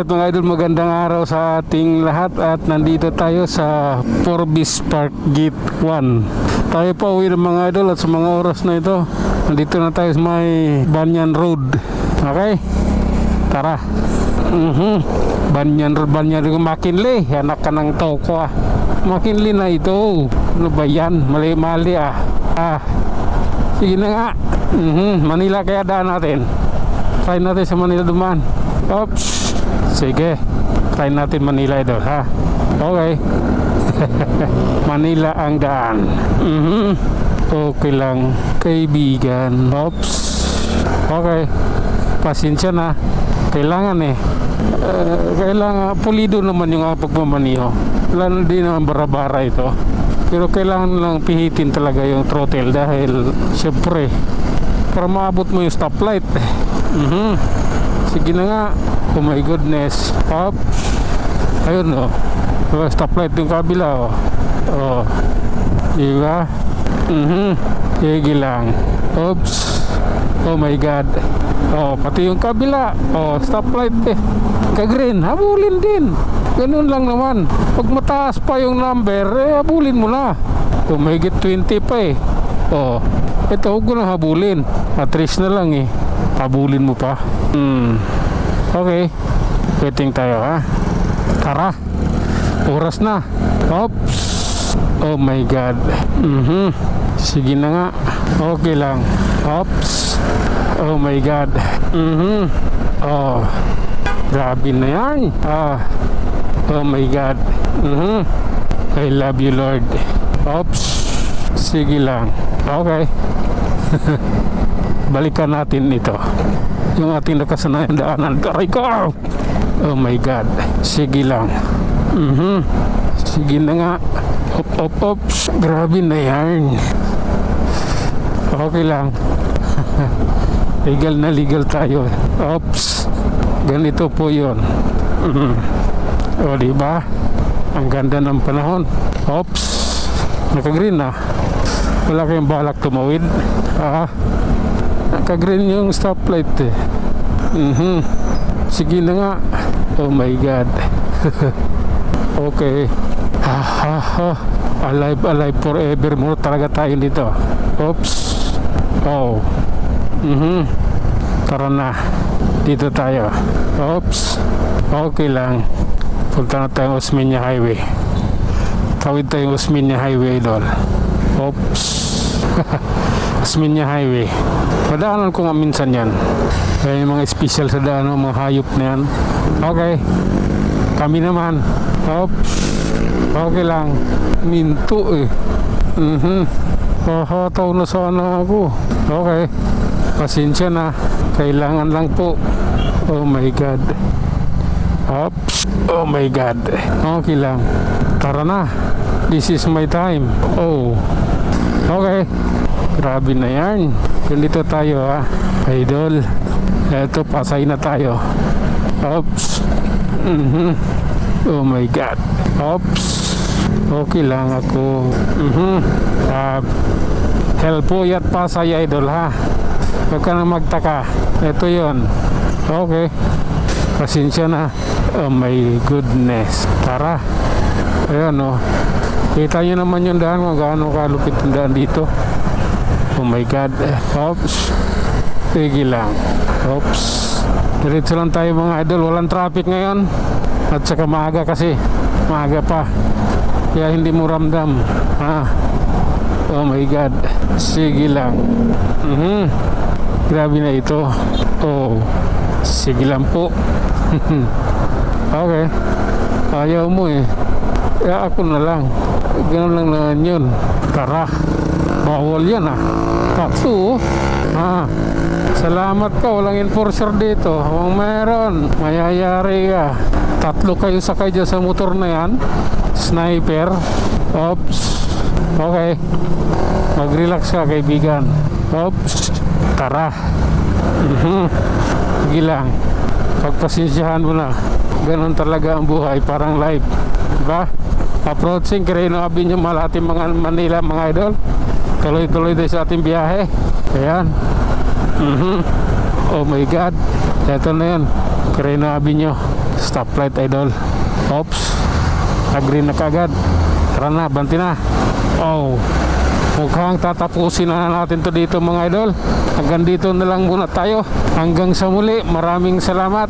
at mga idol, magandang araw sa ating lahat at nandito tayo sa Forbis Park Gate 1. Tayo pa uwi ng mga idol at sa mga oras na ito nandito na tayo sa may Banyan Road. Okay? Tara. Banyan Road, McKinley. Anak ka ng toko ah. McKinley na ito. Ano ba yan? Mali-mali ah. Sige na nga. Manila kaya daan natin. Try natin sa Manila dumaan. Oops. Sige. Try natin Manila idol ha. Okay. Manila ang daan. Okay lang kaibigan. Oops. Okay. Pasensya na. Kailangan kailangan pulido naman yung pagmamaniho. Lalo din naman bara-bara ito. Pero kailangan lang pihitin talaga yung throttle dahil syempre para maabot mo yung stoplight. Sige na nga. Oh my goodness. Up. Ayun oh. Stoplight yung kabila oh. Oh. Diba? Sige lang. Oops. Oh my god. Oh, pati yung kabila. Oh, stoplight ka-green. Habulin din. Ganun lang naman. Pag mataas pa yung number, habulin mo na. Oh, may higit 20 pa Oh. Ito, huwag ko na habulin. At-risk na lang habulin mo pa. Okay. Waiting tayo ha. Tara. Oras na. Oops. Oh my god. Sige na nga. Okay lang. Oops. Oh my god. Oh. Grabe na yan. Oh my god. I love you Lord. Oops. Sige lang. Okay. Balikan natin ito. Yung ating nakasanayan daanan. Aray ko! Oh my god. Sige lang. Sige na nga. Ops. Grabe na yan. Okay lang. Legal tayo. Ops. Ganito po yun. O diba? Ang ganda ng panahon. Ops. Naka-green na. Wala kayong balak tumawid. Naka-green yung stoplight Sige na nga. Oh my god. Okay. Alive forever mo talaga tayo dito. Oops. Oh. Tara na. Dito tayo. Oops. Okay lang. Punta na tayong Osmeña Highway. Tawid tayong Osmeña Highway idol. Oops. Osmeña Highway. Padaanan ko nga minsan yan. Kaya yung mga special sa daan, mga hayop na yan. Okay. Kami naman. Oops. Okay lang. Minto Hahataw na sana ako. Okay. Pasensya na. Kailangan lang po. Oh my god. Oops. Oh my god. Okay lang. Tara na. This is my time. Oh. Okay. Grabe na yan. Dito tayo idol. Eto, Pasay na tayo. Oops. Oh my god. Oops. Okay lang ako. Helpo yat Pasay idol ha. Huwag ka na magtaka. Ito yon. Okay. Pasensya na. Oh my goodness. Tara. Ayan oh. Kita nyo naman yung daan kung gaano kalupit yung daan dito. Oh my god. Oops. Sige lang. Oops. Diretso lang tayo mga idol. Walang traffic ngayon. At saka maaga kasi. Maaga pa. Kaya hindi mo ramdam. Oh my god. Sige lang. Grabe na ito. Oh. Sige lang po. Okay. Ayaw mo Kaya ako na lang. Ganun lang naman yun. Tara. Bawal yan Tatlo. Salamat ka. Walang enforcer dito. Kung meron, mayayari ka. Tatlo kayo sakay dyan sa motor na yan. Sniper. Oops. Okay. Mag-relax ka kaibigan. Oops. Tara. Sige lang. Pagpasensyahan mo na. Ganon talaga ang buhay. Parang live. Diba? Approaching Quirino Avenue, Malate, mga Manila mga idol. Tuloy-tuloy din sa ating biyahe. Ayan. Oh my god. Ito na yun. Quirino Avenue. stoplight idol. Oops, green na kaagad. Tara na, banti na. Oh, mukhang tatapusin na natin to dito mga idol. Hanggang dito na lang muna tayo. Hanggang sa muli, maraming salamat.